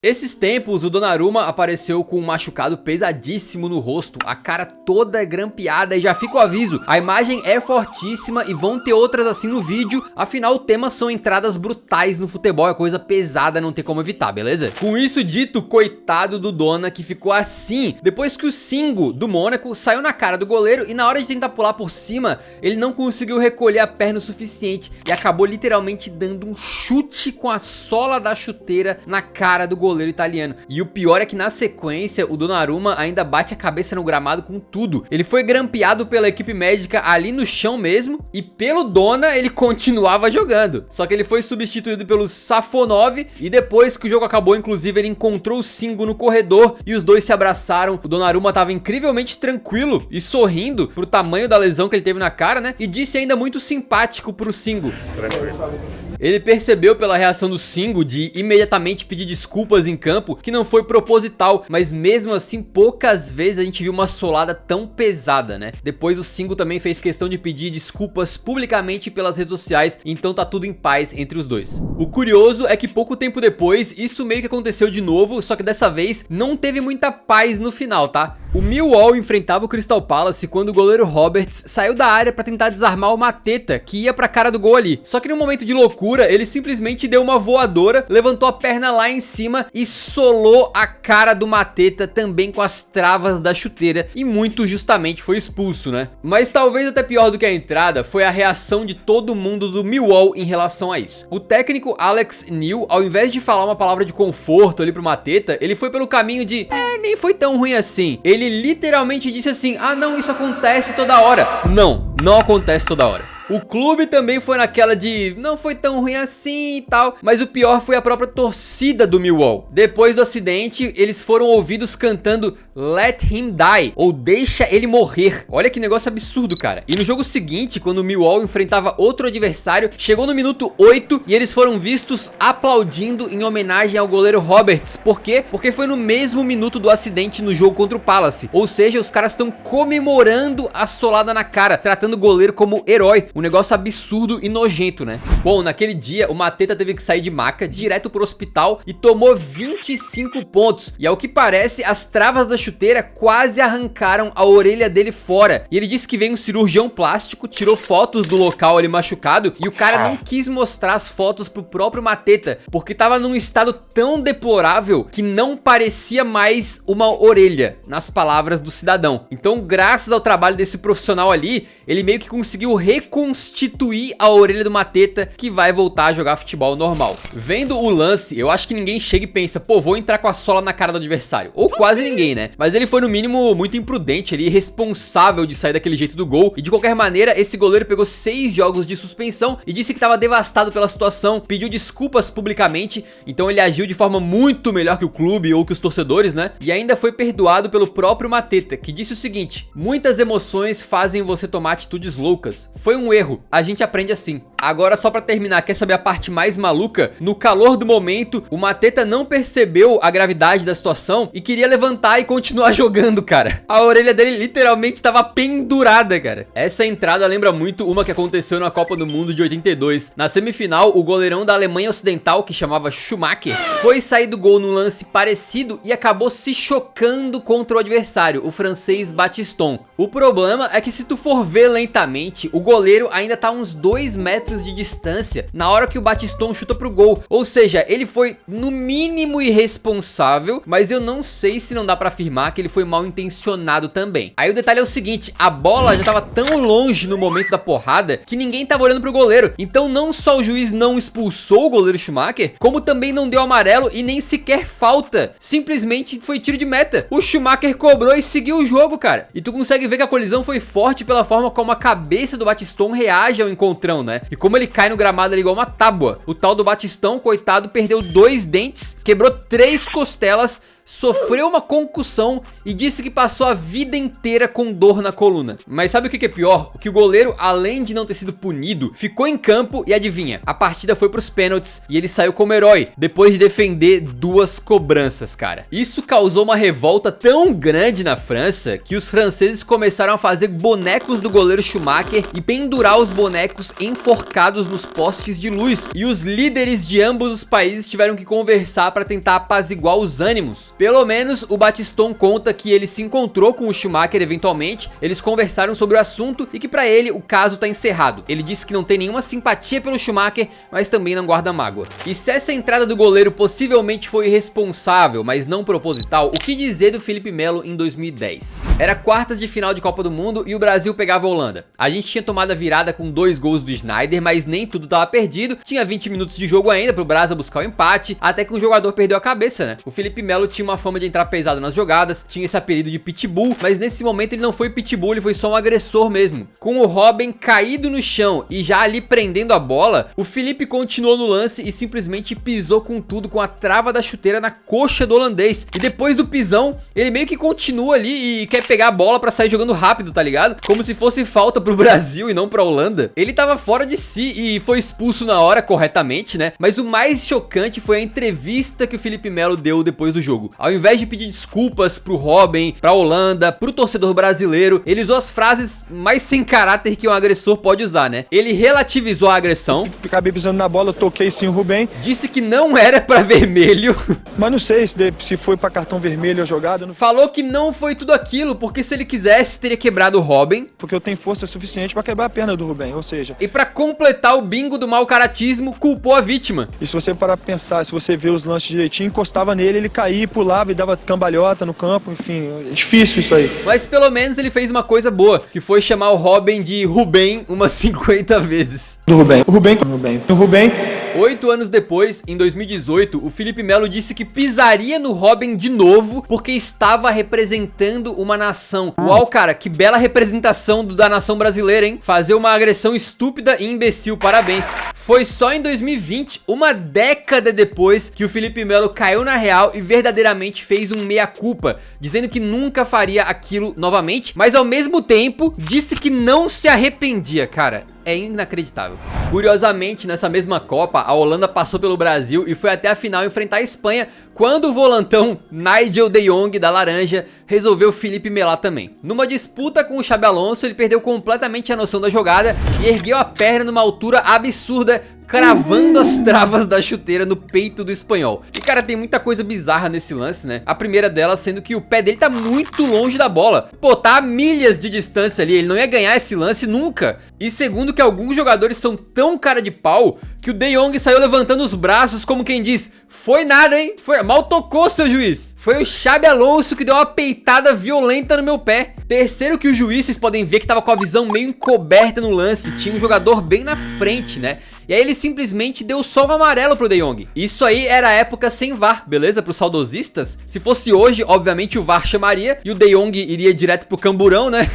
Esses tempos, o Donnarumma apareceu com um machucado pesadíssimo no rosto, a cara toda grampeada, e já fica o aviso, a imagem é fortíssima e vão ter outras assim no vídeo, afinal o tema são entradas brutais no futebol, é coisa pesada, não tem como evitar, beleza? Com isso dito, coitado do Dona, que ficou assim, depois que o Singo do Mônaco saiu na cara do goleiro e na hora de tentar pular por cima, ele não conseguiu recolher a perna o suficiente e acabou literalmente dando um chute com a sola da chuteira na cara do goleiro italiano. E o pior é que na sequência o Donnarumma ainda bate a cabeça no gramado com tudo. Ele foi grampeado pela equipe médica ali no chão mesmo e pelo Dona ele continuava jogando. Só que ele foi substituído pelo Safonov e depois que o jogo acabou, inclusive, ele encontrou o Singo no corredor e os dois se abraçaram. O Donnarumma tava incrivelmente tranquilo e sorrindo pro tamanho da lesão que ele teve na cara, né? E disse ainda muito simpático pro Singo. Ele percebeu pela reação do Singo de imediatamente pedir desculpas em campo que não foi proposital, mas mesmo assim poucas vezes a gente viu uma solada tão pesada, né? Depois o Singo também fez questão de pedir desculpas publicamente pelas redes sociais, então tá tudo em paz entre os dois. O curioso é que pouco tempo depois isso meio que aconteceu de novo, só que dessa vez não teve muita paz no final, tá? O Millwall enfrentava o Crystal Palace quando o goleiro Roberts saiu da área pra tentar desarmar o Mateta, que ia pra cara do gol ali. Só que num momento de loucura, ele simplesmente deu uma voadora, levantou a perna lá em cima e solou a cara do Mateta também com as travas da chuteira e muito justamente foi expulso, né? Mas talvez até pior do que a entrada foi a reação de todo mundo do Millwall em relação a isso. O técnico Alex Neil, ao invés de falar uma palavra de conforto ali pro Mateta, ele foi pelo caminho de nem foi tão ruim assim. Ele literalmente disse assim, não, isso acontece toda hora. Não acontece toda hora. O clube também foi naquela de não foi tão ruim assim e tal, mas o pior foi a própria torcida do Millwall. Depois do acidente, eles foram ouvidos cantando Let Him Die, ou Deixa Ele Morrer. Olha que negócio absurdo, cara. E no jogo seguinte, quando o Millwall enfrentava outro adversário, chegou no minuto 8 e eles foram vistos aplaudindo em homenagem ao goleiro Roberts. Por quê? Porque foi no mesmo minuto do acidente no jogo contra o Palace. Ou seja, os caras estão comemorando a solada na cara, tratando o goleiro como herói. Um negócio absurdo e nojento, né? Bom, naquele dia, o Mateta teve que sair de maca direto pro hospital e tomou 25 pontos. E ao que parece, as travas da chuteira quase arrancaram a orelha dele fora. E ele disse que veio um cirurgião plástico, tirou fotos do local ali machucado e o cara não quis mostrar as fotos pro próprio Mateta, porque tava num estado tão deplorável que não parecia mais uma orelha, nas palavras do cidadão. Então, graças ao trabalho desse profissional ali, ele meio que conseguiu reconstituir a orelha do Mateta, que vai voltar a jogar futebol normal. Vendo o lance, eu acho que ninguém chega e pensa, pô, vou entrar com a sola na cara do adversário. Ou quase ninguém, né? Mas ele foi no mínimo muito imprudente ali, irresponsável de sair daquele jeito do gol. E de qualquer maneira, esse goleiro pegou 6 jogos de suspensão e disse que estava devastado pela situação, pediu desculpas publicamente, então ele agiu de forma muito melhor que o clube ou que os torcedores, né? E ainda foi perdoado pelo próprio Mateta, que disse o seguinte: muitas emoções fazem você tomar atitudes loucas. Foi um erro, a gente aprende assim. Agora, só pra terminar, quer saber a parte mais maluca? No calor do momento, o Mateta não percebeu a gravidade da situação e queria levantar e continuar jogando, cara. A orelha dele literalmente tava pendurada, cara. Essa entrada lembra muito uma que aconteceu na Copa do Mundo de 82. Na semifinal, o goleirão da Alemanha Ocidental, que chamava Schumacher, foi sair do gol num lance parecido e acabou se chocando contra o adversário, o francês Battiston. O problema é que se tu for ver lentamente, o goleiro ainda tá a uns 2 metros de distância na hora que o Battiston chuta pro gol. Ou seja, ele foi no mínimo irresponsável, mas eu não sei se não dá pra afirmar que ele foi mal intencionado também. Aí o detalhe é o seguinte, a bola já tava tão longe no momento da porrada que ninguém tava olhando pro goleiro. Então não só o juiz não expulsou o goleiro Schumacher, como também não deu amarelo e nem sequer falta. Simplesmente foi tiro de meta. O Schumacher cobrou e seguiu o jogo, cara. E tu consegue ver que a colisão foi forte pela forma como a cabeça do Battiston reage ao encontrão, né? E como ele cai no gramado ali igual uma tábua. O tal do Batistão, coitado, perdeu 2 dentes, quebrou 3 costelas, sofreu uma concussão e disse que passou a vida inteira com dor na coluna. Mas sabe o que é pior? Que o goleiro, além de não ter sido punido, ficou em campo e adivinha, a partida foi pros pênaltis e ele saiu como herói, depois de defender 2 cobranças, cara. Isso causou uma revolta tão grande na França que os franceses começaram a fazer bonecos do goleiro Schumacher e pendurar os bonecos enforcados nos postes de luz. E os líderes de ambos os países tiveram que conversar para tentar apaziguar os ânimos. Pelo menos o Battiston conta que ele se encontrou com o Schumacher eventualmente, eles conversaram sobre o assunto e que para ele o caso tá encerrado. Ele disse que não tem nenhuma simpatia pelo Schumacher, mas também não guarda mágoa. E se essa entrada do goleiro possivelmente foi irresponsável, mas não proposital, o que dizer do Felipe Melo em 2010? Era quartas de final de Copa do Mundo e o Brasil pegava a Holanda. A gente tinha tomado a virada com 2 gols do Sneijder, mas nem tudo tava perdido. Tinha 20 minutos de jogo ainda pro Brasa buscar o empate, até que um jogador perdeu a cabeça, né? O Felipe Melo tinha uma fama de entrar pesado nas jogadas, tinha esse apelido de Pitbull, mas nesse momento ele não foi Pitbull, ele foi só um agressor mesmo. Com o Robben caído no chão e já ali prendendo a bola, o Felipe continuou no lance e simplesmente pisou com tudo com a trava da chuteira na coxa do holandês. E depois do pisão, ele meio que continua ali e quer pegar a bola pra sair jogando rápido, tá ligado? Como se fosse falta pro Brasil e não pra Holanda. Ele tava fora de si e foi expulso na hora, corretamente, né? Mas o mais chocante foi a entrevista que o Felipe Melo deu depois do jogo. Ao invés de pedir desculpas pro Robben, pra Holanda, pro torcedor brasileiro, ele usou as frases mais sem caráter que um agressor pode usar, né? Ele relativizou a agressão. Acabei pisando na bola, toquei sim o Rubem. Disse que não era pra vermelho. Mas não sei se foi pra cartão vermelho a jogada. Não... Falou que não foi tudo aquilo, porque se ele quisesse, teria quebrado o Robben. Porque eu tenho força suficiente pra quebrar a perna do Rubem, ou seja... E pra completar o bingo do mau caratismo, culpou a vítima. E se você parar pra pensar, se você ver os lances direitinho, encostava nele, ele caía, pulava e dava cambalhota no campo, enfim, é difícil isso aí. Mas pelo menos ele fez uma coisa boa, que foi chamar o Robben de Rubem umas 50 vezes. Do Rubem. O Rubem... 8 anos depois, em 2018, o Felipe Melo disse que pisaria no Robben de novo porque estava representando uma nação. Uau, cara, que bela representação da nação brasileira, hein? Fazer uma agressão estúpida e imbecil, parabéns. Foi só em 2020, uma década depois, que o Felipe Melo caiu na real e verdadeiramente fez um meia-culpa, dizendo que nunca faria aquilo novamente, mas ao mesmo tempo disse que não se arrependia, cara. É inacreditável. Curiosamente, nessa mesma Copa, a Holanda passou pelo Brasil e foi até a final enfrentar a Espanha, quando o volantão Nigel de Jong, da Laranja, resolveu Felipe melar também. Numa disputa com o Xabi Alonso, ele perdeu completamente a noção da jogada e ergueu a perna numa altura absurda, cravando as travas da chuteira no peito do espanhol. E cara, tem muita coisa bizarra nesse lance, né? A primeira delas sendo que o pé dele tá muito longe da bola. Pô, tá a milhas de distância ali, ele não ia ganhar esse lance nunca. E segundo que alguns jogadores são tão cara de pau, que o De Jong saiu levantando os braços como quem diz: foi nada, hein? Mal tocou, seu juiz. Foi o Xabi Alonso que deu uma peitada violenta no meu pé. Terceiro que os juízes podem ver que tava com a visão meio encoberta no lance, tinha um jogador bem na frente, né? E aí ele simplesmente deu só um amarelo pro De Jong. Isso aí era a época sem VAR, beleza? Pros saudosistas. Se fosse hoje, obviamente o VAR chamaria e o De Jong iria direto pro camburão, né?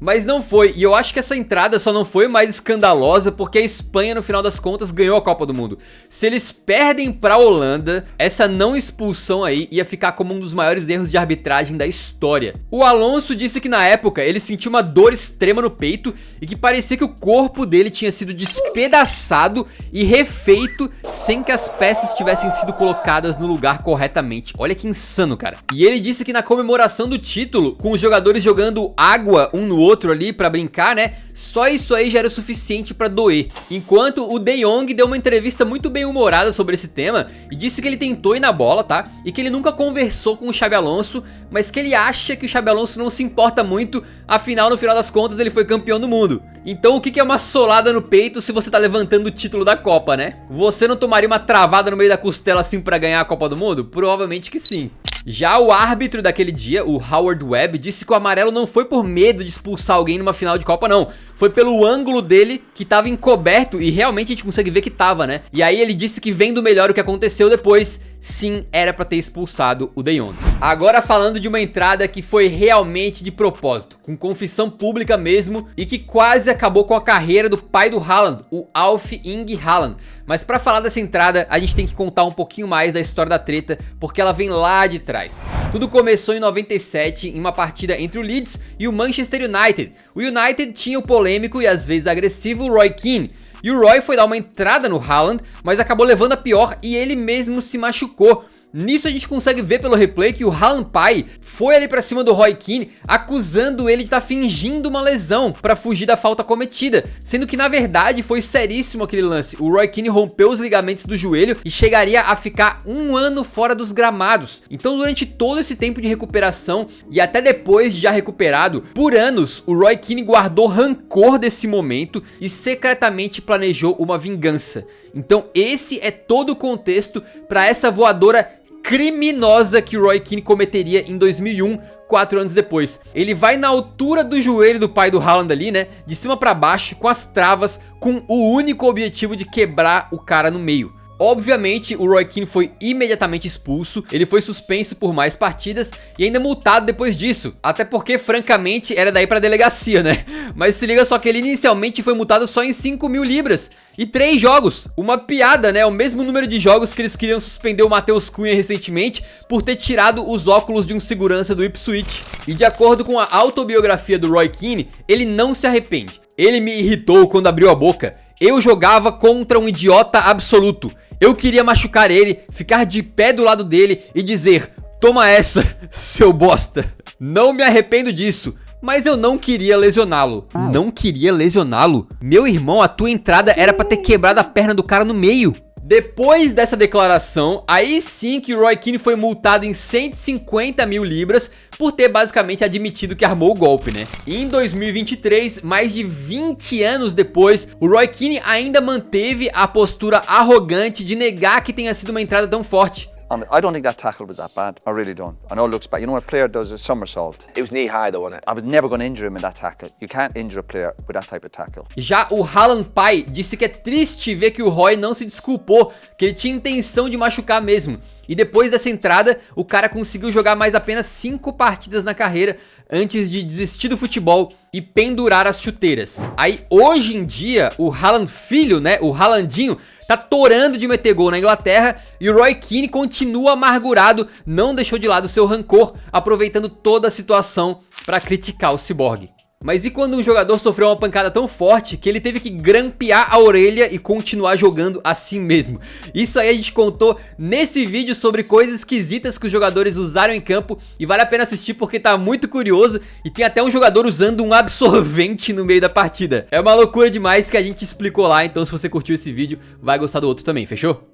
Mas não foi. E eu acho que essa entrada só não foi mais escandalosa porque a Espanha, no final das contas, ganhou a Copa do Mundo. Se eles perdem pra Holanda, essa não expulsão aí ia ficar como um dos maiores erros de arbitragem da história. O Alonso disse que na época ele sentiu uma dor extrema no peito e que parecia que o corpo dele tinha sido despedaçado e refeito sem que as peças tivessem sido colocadas no lugar corretamente. Olha que insano, cara. E ele disse que na comemoração do título, com os jogadores jogando água um no outro ali pra brincar, né? Só isso aí já era o suficiente pra doer. Enquanto o De Jong deu uma entrevista muito bem humorada sobre esse tema e disse que ele tentou ir na bola, tá? E que ele nunca conversou com o Xabi Alonso, mas que ele acha que o Xabi Alonso não se importa muito, afinal, no final das contas, ele foi campeão do mundo. Então o que é uma solada no peito se você tá levantando o título da Copa, né? Você não tomaria uma travada no meio da costela assim pra ganhar a Copa do Mundo? Provavelmente que sim. Já o árbitro daquele dia, o Howard Webb, disse que o amarelo não foi por medo de expulsar alguém numa final de Copa, não. Foi pelo ângulo dele que tava encoberto e realmente a gente consegue ver que tava, né? E aí ele disse que vendo melhor o que aconteceu depois, sim, era pra ter expulsado o De Jong. Agora falando de uma entrada que foi realmente de propósito, com confissão pública mesmo, e que quase acabou com a carreira do pai do Haaland, o Alf Inge Haaland. Mas pra falar dessa entrada, a gente tem que contar um pouquinho mais da história da treta, porque ela vem lá de trás. Tudo começou em 97, em uma partida entre o Leeds e o Manchester United. O United tinha o polêmico e às vezes agressivo Roy Keane. E o Roy foi dar uma entrada no Haaland, mas acabou levando a pior e ele mesmo se machucou. Nisso a gente consegue ver pelo replay que o Haaland pai foi ali pra cima do Roy Keane, acusando ele de estar fingindo uma lesão pra fugir da falta cometida, sendo que na verdade foi seríssimo aquele lance. O Roy Keane rompeu os ligamentos do joelho e chegaria a ficar 1 ano fora dos gramados. Então durante todo esse tempo de recuperação e até depois de já recuperado, por anos o Roy Keane guardou rancor desse momento e secretamente planejou uma vingança. Então esse é todo o contexto pra essa voadora criminosa que o Roy Keane cometeria em 2001, 4 anos depois. Ele vai na altura do joelho do pai do Haaland ali, né, de cima pra baixo, com as travas, com o único objetivo de quebrar o cara no meio. Obviamente, o Roy Keane foi imediatamente expulso, ele foi suspenso por mais partidas e ainda multado depois disso. Até porque, francamente, era daí pra delegacia, né? Mas se liga só que ele inicialmente foi multado só em 5.000 libras e 3 jogos. Uma piada, né? O mesmo número de jogos que eles queriam suspender o Matheus Cunha recentemente por ter tirado os óculos de um segurança do Ipswich. E de acordo com a autobiografia do Roy Keane, ele não se arrepende. Ele me irritou quando abriu a boca. Eu jogava contra um idiota absoluto. Eu queria machucar ele, ficar de pé do lado dele e dizer: toma essa, seu bosta. Não me arrependo disso, mas eu não queria lesioná-lo. Não queria lesioná-lo? Meu irmão, a tua entrada era pra ter quebrado a perna do cara no meio. Depois dessa declaração, aí sim que o Roy Keane foi multado em 150.000 libras por ter basicamente admitido que armou o golpe, né? E em 2023, mais de 20 anos depois, o Roy Keane ainda manteve a postura arrogante de negar que tenha sido uma entrada tão forte. I don't think that tackle was that bad. I really don't. I know it looks bad. You know when a player does a somersault? It was knee high though, wasn't it? I was never going to injure him in that tackle. You can't injure a player with that type of tackle. Já o Haaland pai disse que é triste ver que o Roy não se desculpou, que ele tinha intenção de machucar mesmo. E depois dessa entrada, o cara conseguiu jogar mais apenas 5 partidas na carreira antes de desistir do futebol e pendurar as chuteiras. Aí hoje em dia, o Haaland filho, né, o Haalandinho, tá torando de meter gol na Inglaterra e o Roy Keane continua amargurado, não deixou de lado seu rancor, aproveitando toda a situação para criticar o Cyborg. Mas e quando um jogador sofreu uma pancada tão forte que ele teve que grampear a orelha e continuar jogando assim mesmo? Isso aí a gente contou nesse vídeo sobre coisas esquisitas que os jogadores usaram em campo e vale a pena assistir porque tá muito curioso e tem até um jogador usando um absorvente no meio da partida. É uma loucura demais que a gente explicou lá, então se você curtiu esse vídeo, vai gostar do outro também, fechou?